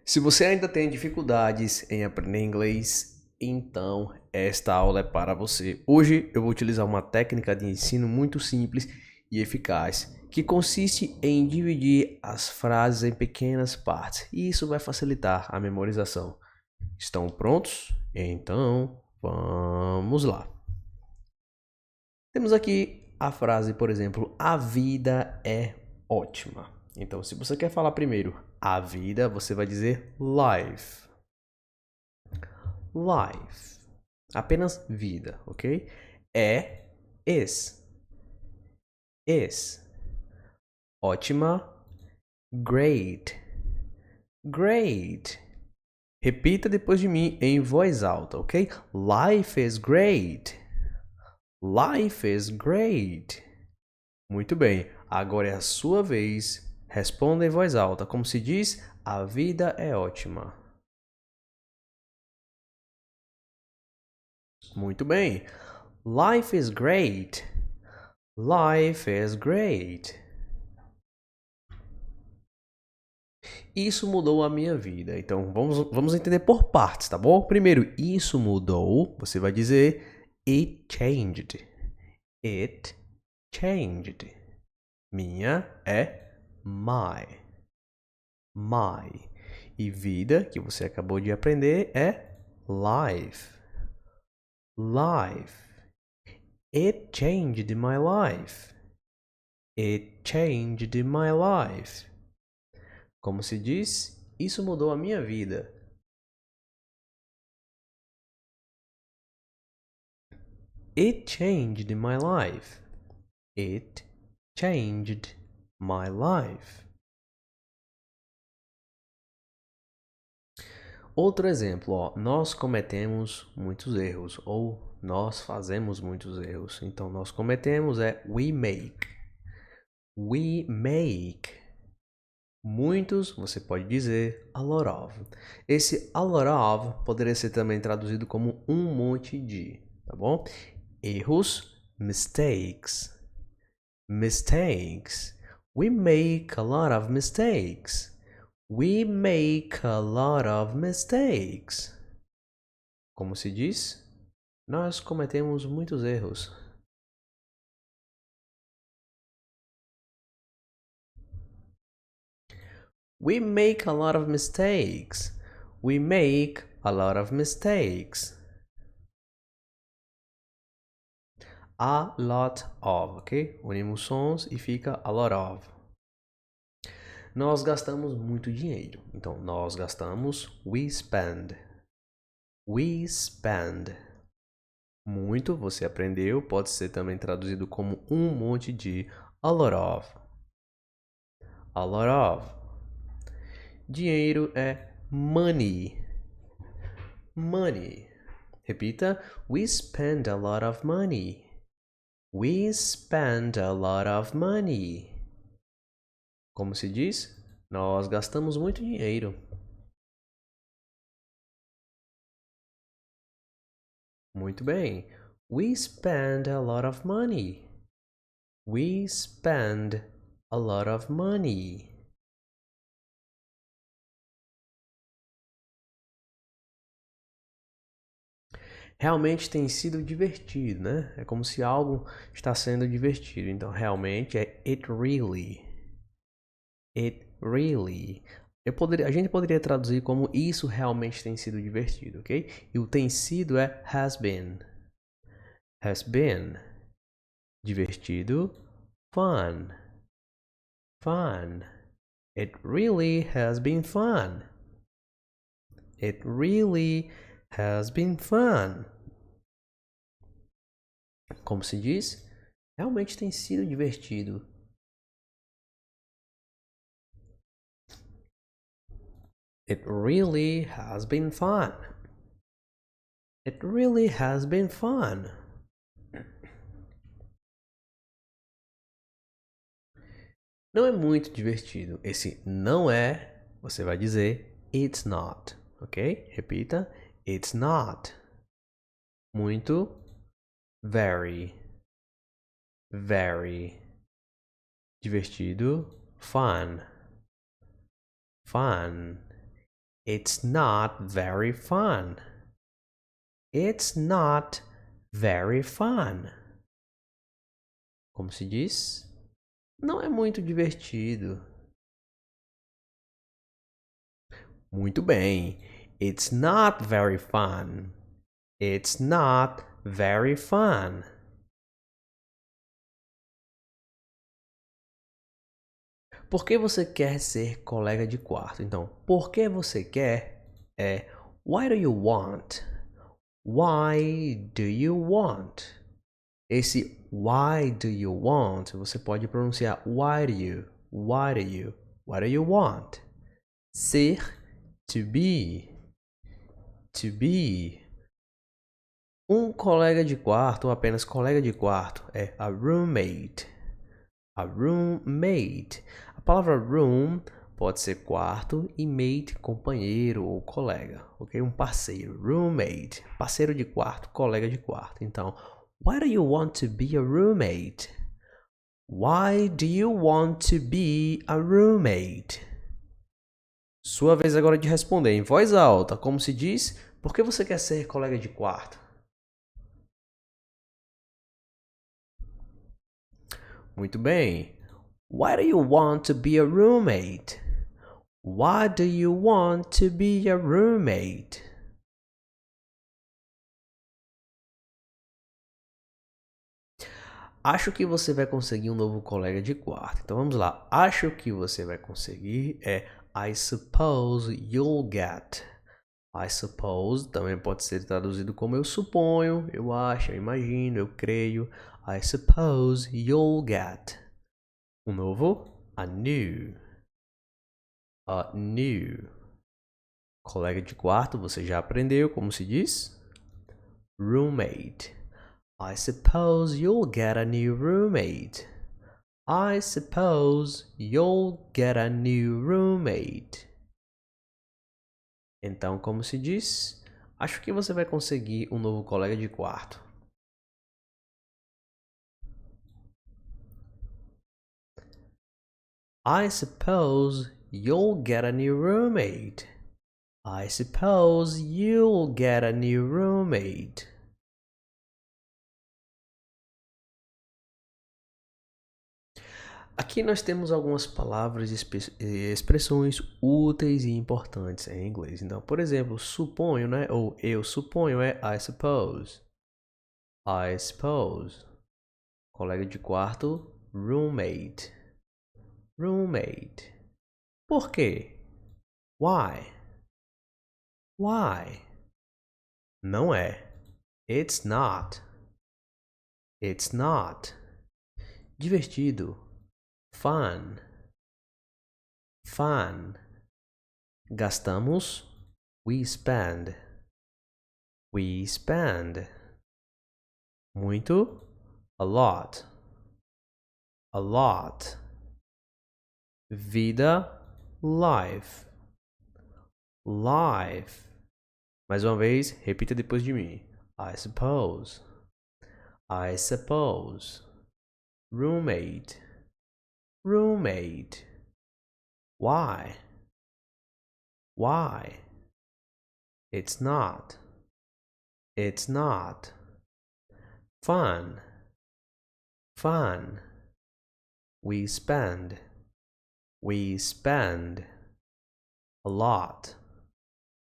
Se você ainda tem dificuldades em aprender inglês, então esta aula é para você. Hoje eu vou utilizar uma técnica de ensino muito simples e eficaz, que consiste em dividir as frases em pequenas partes, e isso vai facilitar a memorização. Estão prontos? Então, vamos lá. Temos aqui a frase, por exemplo, a vida é ótima. Então, se você quer falar primeiro a vida, você vai dizer life. Life. Apenas vida, ok? É, is. Is. Ótima, great. Great. Repita depois de mim em voz alta, ok? Life is great. Life is great. Muito bem. Agora é a sua vez. Responda em voz alta, como se diz: a vida é ótima. Muito bem. Life is great. Life is great. Isso mudou a minha vida. Então vamos entender por partes, tá bom? Primeiro, isso mudou. Você vai dizer it changed. It changed. Minha é my. My. E vida, que você acabou de aprender, é life. Life. It changed my life. It changed my life. Como se diz, isso mudou a minha vida. It changed my life. It changed my life. Outro exemplo, ó, nós cometemos muitos erros ou nós fazemos muitos erros. Então, nós cometemos é we make. We make. Muitos, você pode dizer a lot of. Esse a lot of poderia ser também traduzido como um monte de, tá bom? Erros, mistakes. Mistakes. We make a lot of mistakes. We make a lot of mistakes. Como se diz? Nós cometemos muitos erros. We make a lot of mistakes. We make a lot of mistakes. A lot of, ok? Unimos sons e fica a lot of. Nós gastamos muito dinheiro. Então, nós gastamos, we spend. We spend. Muito, você aprendeu, pode ser também traduzido como um monte de, a lot of. A lot of. Dinheiro é money. Money. Repita, we spend a lot of money. We spend a lot of money. Como se diz? Nós gastamos muito dinheiro. Muito bem. We spend a lot of money. We spend a lot of money. Realmente tem sido divertido, né? É como se algo está sendo divertido. Então, realmente é it really. It really. A gente poderia traduzir como isso realmente tem sido divertido, ok? E o tem sido é has been. Has been. Divertido. Fun. Fun. It really has been fun. It really has been fun. Como se diz? Realmente tem sido divertido. It really has been fun. It really has been fun. Não é muito divertido. Esse não é, você vai dizer it's not, ok? Repita, it's not. Muito, very, very. Divertido, fun, fun. It's not very fun. It's not very fun. Como se diz? Não é muito divertido. Muito bem. It's not very fun. It's not very fun. Por que você quer ser colega de quarto? Então, por que você quer é why do you want? Why do you want? Esse why do you want, você pode pronunciar why do you, why do you, what do you want? Ser, to be, to be. Um colega de quarto, ou apenas colega de quarto, é a roommate. A roommate. A palavra room pode ser quarto e mate, companheiro ou colega, ok? Um parceiro, roommate, parceiro de quarto, colega de quarto. Então, why do you want to be a roommate? Why do you want to be a roommate? Sua vez agora de responder em voz alta, como se diz, por que você quer ser colega de quarto? Muito bem. Why do you want to be a roommate? Why do you want to be a roommate? Acho que você vai conseguir um novo colega de quarto. Então vamos lá. Acho que você vai conseguir é I suppose you'll get. I suppose também pode ser traduzido como eu suponho, eu acho, eu imagino, eu creio. I suppose you'll get. Um novo? A new. A new. Colega de quarto, você já aprendeu como se diz? Roommate. I suppose you'll get a new roommate. I suppose you'll get a new roommate. Então, como se diz? Acho que você vai conseguir um novo colega de quarto. I suppose you'll get a new roommate. I suppose you'll get a new roommate. Aqui nós temos algumas palavras e expressões úteis e importantes em inglês. Então, por exemplo, suponho, né? Ou eu suponho é I suppose. I suppose. Colega de quarto, roommate. Roommate. Por quê? Why? Why? Não é. It's not. It's not. Divertido. Fun. Fun. Gastamos. We spend. We spend. Muito. A lot. A lot. Vida. Life. Life. Mais uma vez, repita depois de mim. I suppose. I suppose. Roommate. Roommate. Why? Why? It's not. It's not. Fun. Fun. We spend. We spend. A lot.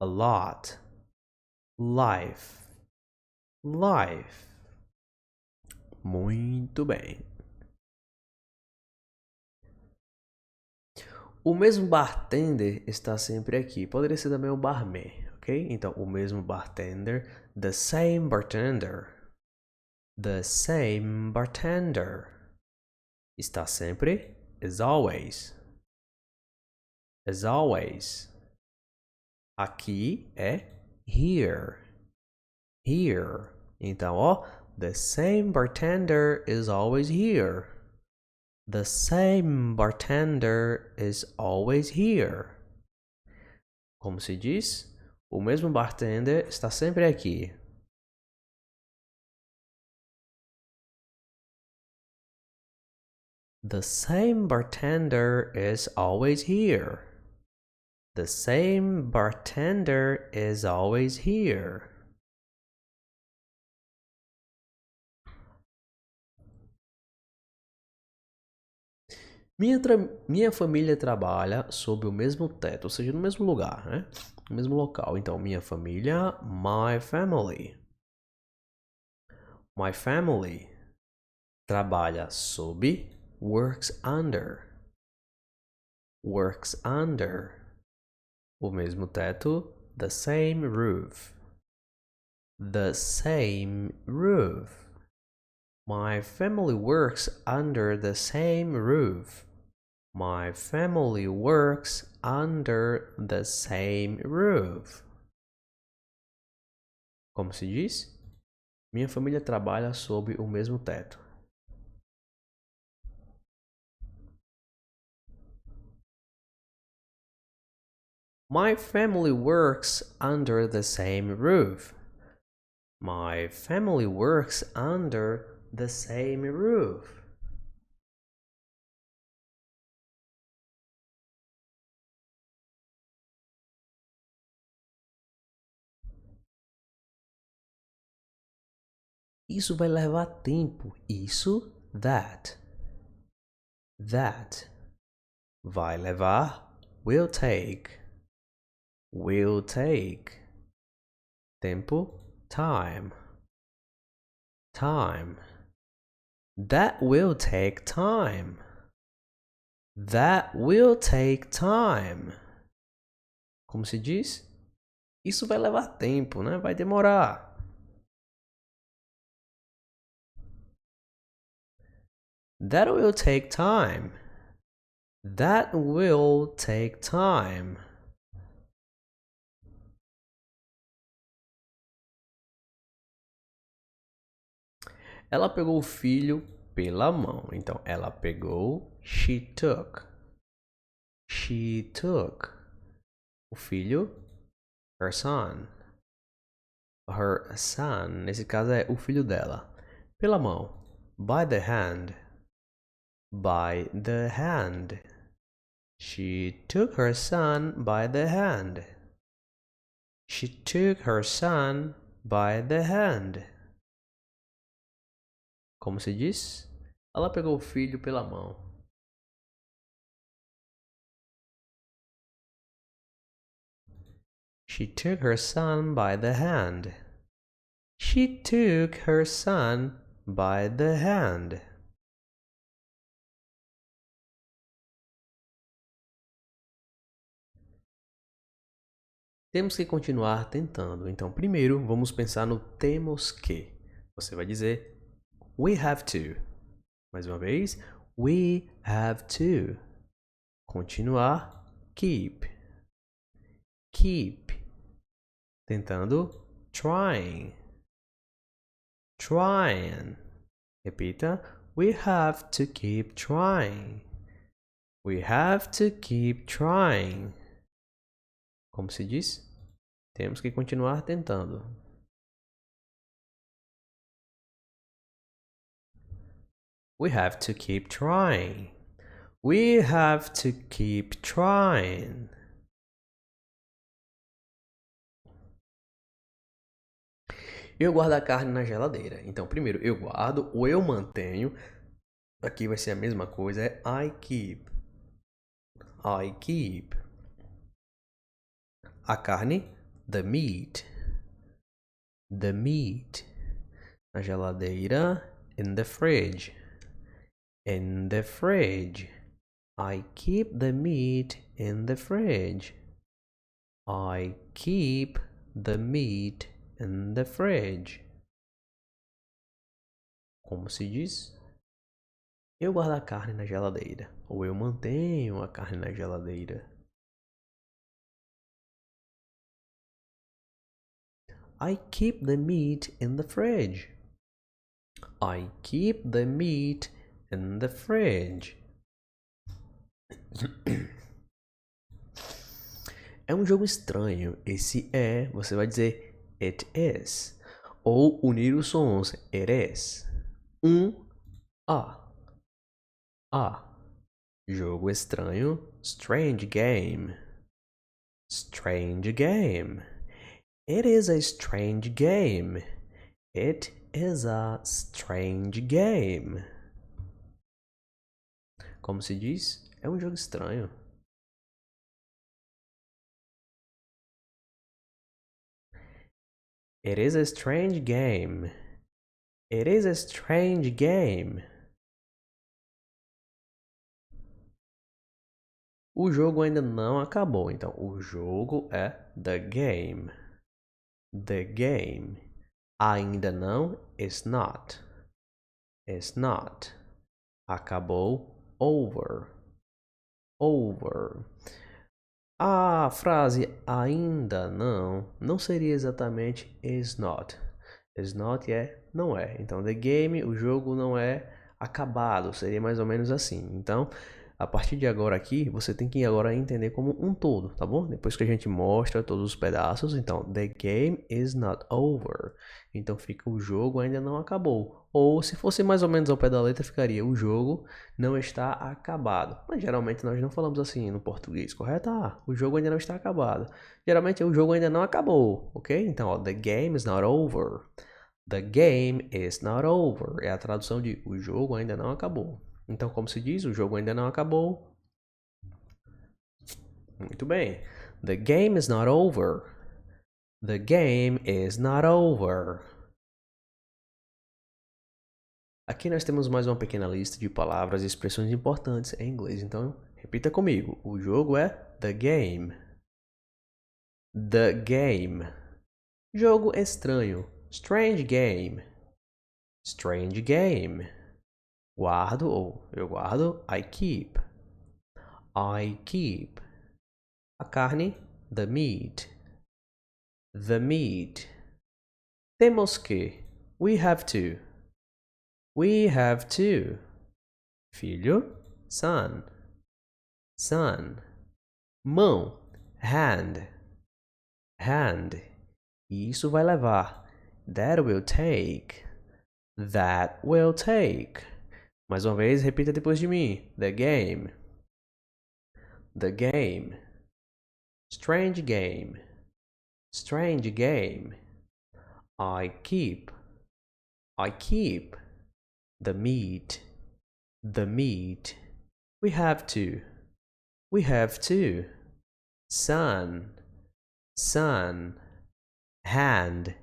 A lot. Life. Life. Muito bem. O mesmo bartender está sempre aqui. Poderia ser também o barman, ok? Então, o mesmo bartender. The same bartender. The same bartender. Está sempre. As always. As always. Aqui é here. Here. Então, ó. The same bartender is always here. The same bartender is always here. Como se diz? O mesmo bartender está sempre aqui. The same bartender is always here. The same bartender is always here. Minha família trabalha sob o mesmo teto, ou seja, no mesmo lugar, né? No mesmo local. Então, minha família, my family. My family trabalha sob, works under. Works under. O mesmo teto, the same roof. The same roof. My family works under the same roof. My family works under the same roof. Como se diz? Minha família trabalha sob o mesmo teto. My family works under the same roof. My family works under the same roof. Isso vai levar tempo. Isso, that. That. Vai levar, will take. Will take. Tempo, time. Time. That will take time. That will take time. Como se diz? Isso vai levar tempo, né? Vai demorar. That will take time. That will take time. Ela pegou o filho pela mão. Então, ela pegou, she took. She took. O filho, her son. Her son, nesse caso é o filho dela. Pela mão, by the hand. By the hand. She took her son by the hand. She took her son by the hand. Como se diz? Ela pegou o filho pela mão. She took her son by the hand. She took her son by the hand. Temos que continuar tentando. Então, primeiro, vamos pensar no temos que. Você vai dizer we have to. Mais uma vez, we have to. Continuar, keep. Keep. Tentando, trying. Trying. Repita, we have to keep trying. We have to keep trying. Como se diz? Temos que continuar tentando. We have to keep trying. We have to keep trying. Eu guardo a carne na geladeira. Então, primeiro, eu guardo ou eu mantenho. Aqui vai ser a mesma coisa, é I keep. I keep. A carne, the meat. The meat. Na geladeira, in the fridge. In the fridge. I keep the meat in the fridge. I keep the meat in the fridge. Como se diz? Eu guardo a carne na geladeira. Ou eu mantenho a carne na geladeira. I keep the meat in the fridge. I keep the meat in the fridge. É um jogo estranho. Esse é, você vai dizer it is. Ou unir os sons, it is. A. A. Jogo estranho, strange game. Strange game. It is a strange game. It is a strange game. Como se diz? É um jogo estranho. It is a strange game. It is a strange game. O jogo ainda não acabou, então o jogo é the game. The game. Ainda não is not. Is not. Acabou over. Over. A frase ainda não seria exatamente is not. Is not é não é. Então, the game, o jogo não é acabado. Seria mais ou menos assim. Então, a partir de agora aqui, você tem que agora entender como um todo, tá bom? Depois que a gente mostra todos os pedaços, então, the game is not over. Então, fica o jogo ainda não acabou. Ou, se fosse mais ou menos ao pé da letra, ficaria o jogo não está acabado. Mas geralmente nós não falamos assim no português, correto? Ah, o jogo ainda não está acabado. Geralmente o jogo ainda não acabou, ok? Então, ó, the game is not over. The game is not over. É a tradução de o jogo ainda não acabou. Então, como se diz, o jogo ainda não acabou. Muito bem. The game is not over. The game is not over. Aqui nós temos mais uma pequena lista de palavras e expressões importantes em inglês. Então, repita comigo. O jogo é the game. The game. Jogo estranho. Strange game. Strange game. Guardo ou eu guardo. I keep. I keep. A carne. The meat. The meat. Temos que. We have to. We have to. Filho. Son. Son. Mão. Hand. Hand. E isso vai levar. That will take. That will take. Mais uma vez, repita depois de mim. The game. The game. Strange game. Strange game. I keep. I keep. The meat. The meat. We have to. We have to. Sun. Sun. Hand.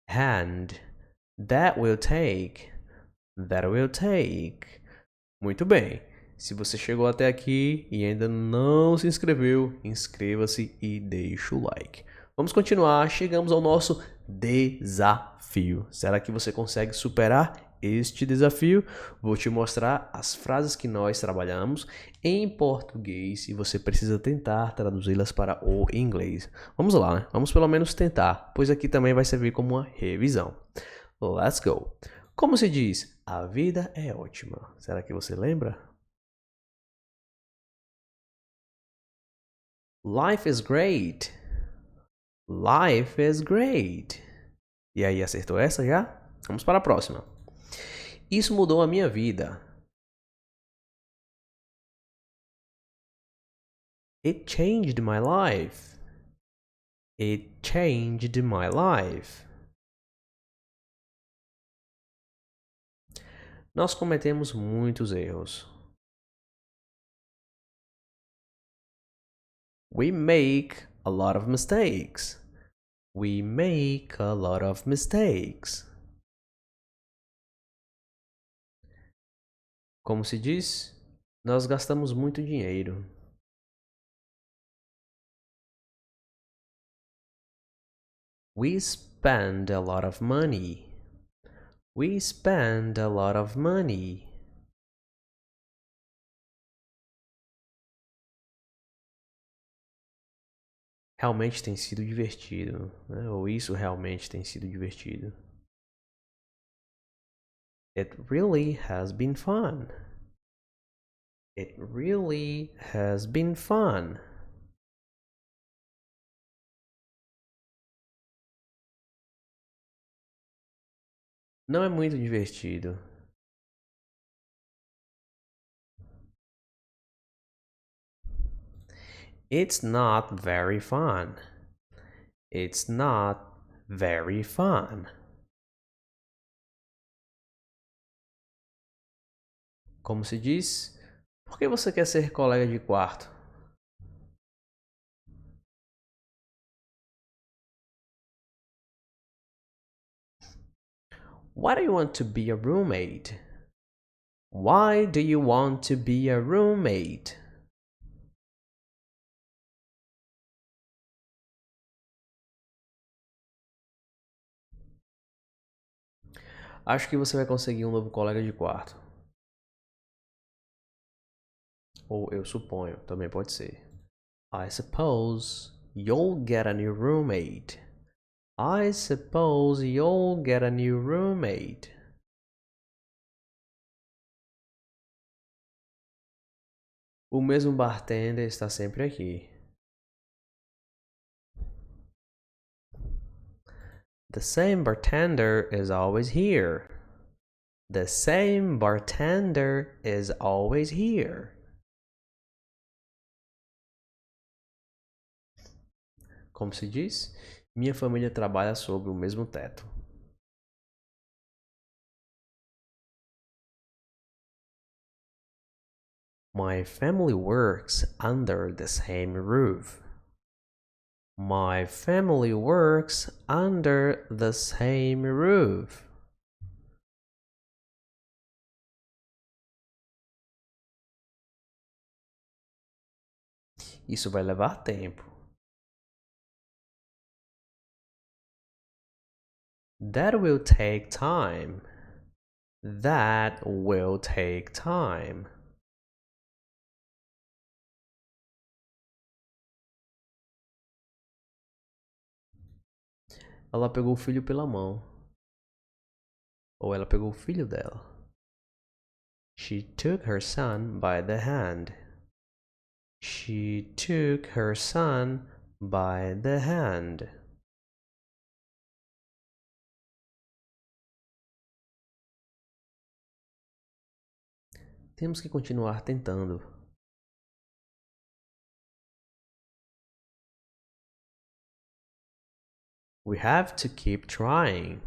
Hand. That will take. That will take. Muito bem. Se você chegou até aqui e ainda não se inscreveu, inscreva-se e deixa o like. Vamos continuar. Chegamos ao nosso desafio. Será que você consegue superar este desafio? Vou te mostrar as frases que nós trabalhamos em português e você precisa tentar traduzi-las para o inglês. Vamos lá, né? Vamos pelo menos tentar, pois aqui também vai servir como uma revisão. Let's go! Como se diz? A vida é ótima. Será que você lembra? Life is great. Life is great. E aí, acertou essa já? Vamos para a próxima. Isso mudou a minha vida. It changed my life. It changed my life. Nós cometemos muitos erros. We make a lot of mistakes. We make a lot of mistakes. Como se diz? Nós gastamos muito dinheiro. We spend a lot of money. We spend a lot of money. Realmente tem sido divertido, né? Ou isso realmente tem sido divertido. It really has been fun. It really has been fun. Não é muito divertido. It's not very fun. It's not very fun. Como se diz? Por que você quer ser colega de quarto? Why do you want to be a roommate? Why do you want to be a roommate? Acho que você vai conseguir um novo colega de quarto. Ou eu suponho, também pode ser. I suppose you'll get a new roommate. I suppose you'll get a new roommate. O mesmo bartender está sempre aqui. The same bartender is always here. The same bartender is always here. Como se diz? Minha família trabalha sob o mesmo teto. My family works under the same roof. My family works under the same roof. Isso vai levar tempo. That will take time. That will take time. Ela pegou o filho pela mão. Ou ela pegou o filho dela. She took her son by the hand. She took her son by the hand. Temos que continuar tentando. We have to keep trying.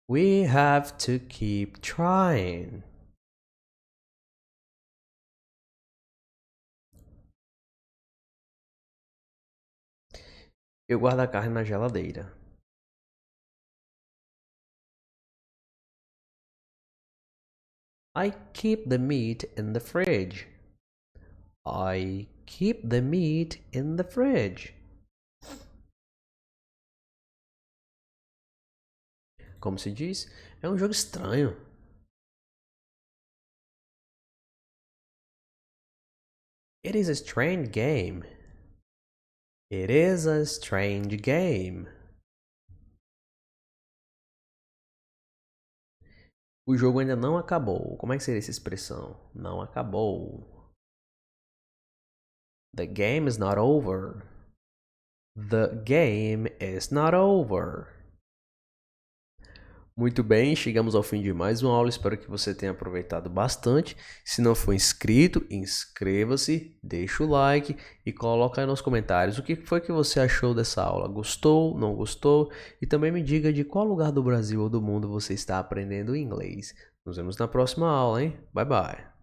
We have to keep trying. Eu guardo a carne na geladeira. I keep the meat in the fridge. I keep the meat in the fridge. Como se diz? É um jogo estranho. It is a strange game. It is a strange game. O jogo ainda não acabou. Como é que seria essa expressão? Não acabou. The game is not over. The game is not over. Muito bem, chegamos ao fim de mais uma aula. Espero que você tenha aproveitado bastante. Se não for inscrito, inscreva-se, deixa o like e coloca aí nos comentários o que foi que você achou dessa aula. Gostou, não gostou? E também me diga de qual lugar do Brasil ou do mundo você está aprendendo inglês. Nos vemos na próxima aula, hein? Bye, bye.